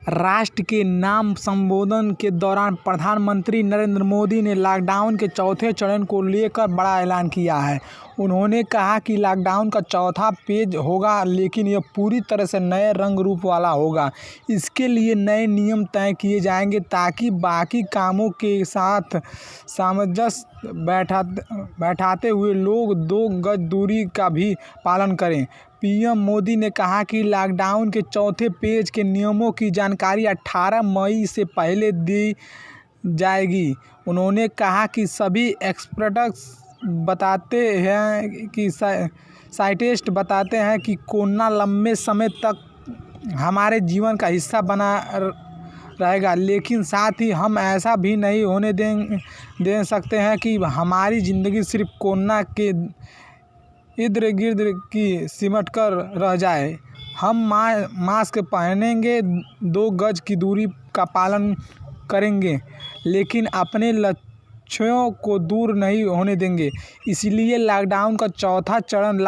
राष्ट्र के नाम संबोधन के दौरान प्रधानमंत्री नरेंद्र मोदी ने लॉकडाउन के चौथे चरण को लेकर बड़ा ऐलान किया है। उन्होंने कहा कि लॉकडाउन का चौथा फेज होगा, लेकिन यह पूरी तरह से नए रंग रूप वाला होगा। इसके लिए नए नियम तय किए जाएंगे ताकि बाकी कामों के साथ सामंजस्य बैठाते हुए लोग 2 गज दूरी का भी पालन करें। पीएम मोदी ने कहा कि लॉकडाउन के चौथे फेज के नियमों की जानकारी 18 मई से पहले दी जाएगी। उन्होंने कहा कि सभी एक्सपर्ट्स बताते हैं कि साइंटिस्ट बताते हैं कि कोरोना लंबे समय तक हमारे जीवन का हिस्सा बना रहेगा, लेकिन साथ ही हम ऐसा भी नहीं होने दे सकते हैं कि हमारी ज़िंदगी सिर्फ कोरोना के इर्द गिर्द की सिमट कर रह जाए। हम मास्क पहनेंगे, 2 गज की दूरी का पालन करेंगे, लेकिन अपने लक्ष्यों को दूर नहीं होने देंगे। इसलिए लॉकडाउन का चौथा चरण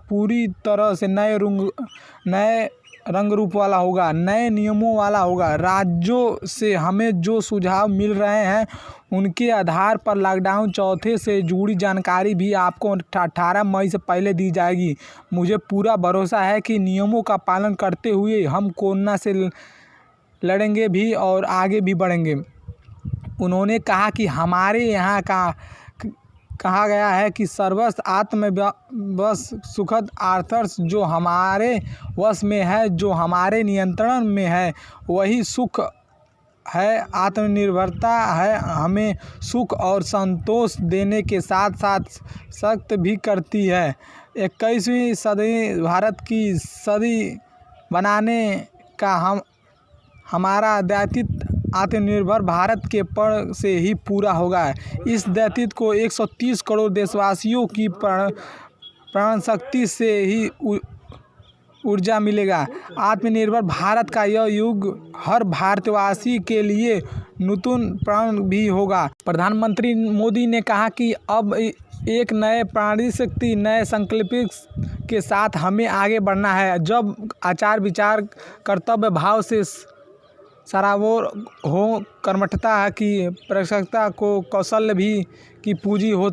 पूरी तरह से नए रंग रूप वाला होगा, नए नियमों वाला होगा। राज्यों से हमें जो सुझाव मिल रहे हैं उनके आधार पर लॉकडाउन चौथे से जुड़ी जानकारी भी आपको 18 मई से पहले दी जाएगी। मुझे पूरा भरोसा है कि नियमों का पालन करते हुए हम कोरोना से लड़ेंगे भी और आगे भी बढ़ेंगे। उन्होंने कहा कि हमारे यहाँ कहा गया है कि सर्वस्व आत्मवश सुखद आदर्श जो हमारे वश में है, जो हमारे नियंत्रण में है, वही सुख है। आत्मनिर्भरता है हमें सुख और संतोष देने के साथ साथ सख्त भी करती है। 21वीं सदी भारत की सदी बनाने का हमारा दायित्व आत्मनिर्भर भारत के पड़ से ही पूरा होगा। इस दायित्व को 130 करोड़ देशवासियों की प्राण शक्ति से ही ऊर्जा मिलेगा। आत्मनिर्भर भारत का यह युग हर भारतवासी के लिए नूतन प्राण भी होगा। प्रधानमंत्री मोदी ने कहा कि अब एक नए प्राणशक्ति, नए संकल्प के साथ हमें आगे बढ़ना है। जब आचार विचार कर्तव्य भाव से सराबोर हो, कर्मठता की प्रशंसा को कौशल भी की पूंजी हो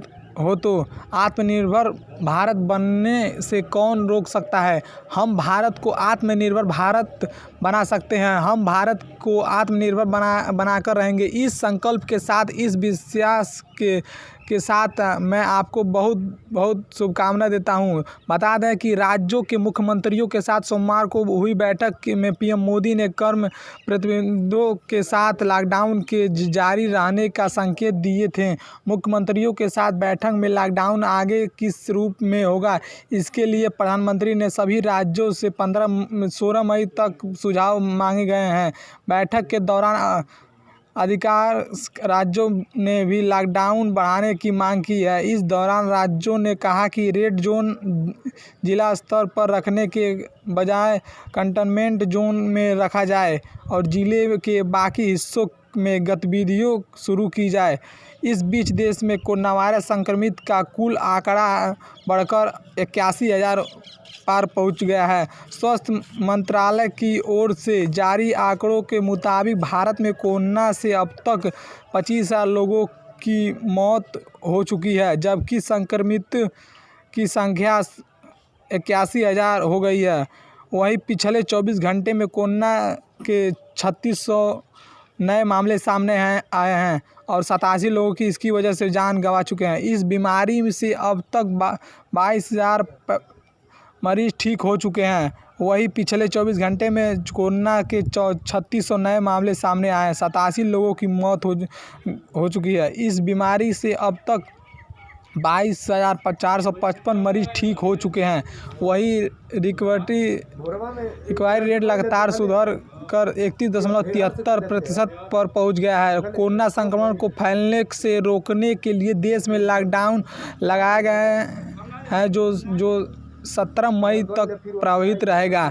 तो आत्मनिर्भर भारत बनने से कौन रोक सकता है। हम भारत को आत्मनिर्भर भारत बना सकते हैं। हम भारत को आत्मनिर्भर बनाकर रहेंगे। इस संकल्प के साथ, इस विश्वास के साथ मैं आपको बहुत शुभकामनाएं देता हूं। बता दें कि राज्यों के मुख्यमंत्रियों के साथ सोमवार को हुई बैठक में पीएम मोदी ने कर्म प्रतिबंधों के साथ लॉकडाउन के जारी रहने का संकेत दिए थे। मुख्यमंत्रियों के साथ बैठक में लॉकडाउन आगे किस रूप में होगा, इसके लिए प्रधानमंत्री ने सभी राज्यों से 16 मई तक सुझाव मांगे गए हैं। बैठक के दौरान अधिकार राज्यों ने भी लॉकडाउन बढ़ाने की मांग की है। इस दौरान राज्यों ने कहा कि रेड जोन जिला स्तर पर रखने के बजाय कंटेनमेंट जोन में रखा जाए और जिले के बाकी हिस्सों में गतिविधियों शुरू की जाए। इस बीच देश में कोरोना वायरस संक्रमित का कुल आंकड़ा बढ़कर 81,000 पार पहुंच गया है। स्वास्थ्य मंत्रालय की ओर से जारी आंकड़ों के मुताबिक भारत में कोरोना से अब तक 25,000 लोगों की मौत हो चुकी है, जबकि संक्रमित की संख्या 81,000 हो गई है। वहीं पिछले 24 घंटे में कोरोना के 3600 नए मामले सामने आए हैं और 87 लोगों की इसकी वजह से जान गंवा चुके हैं। इस बीमारी से अब तक 22,000 मरीज ठीक हो चुके हैं। वहीं पिछले 24 घंटे में कोरोना के 3600 नए मामले सामने आए हैं। 87 लोगों की मौत हो चुकी है। इस बीमारी से अब तक 22,455 मरीज ठीक हो चुके हैं। वहीं रिकवरी रेट लगातार सुधर कर 31.73% पर पहुंच गया है। कोरोना संक्रमण को फैलने से रोकने के लिए देश में लॉकडाउन लगाया गया है जो 17 मई तक प्रभावित रहेगा।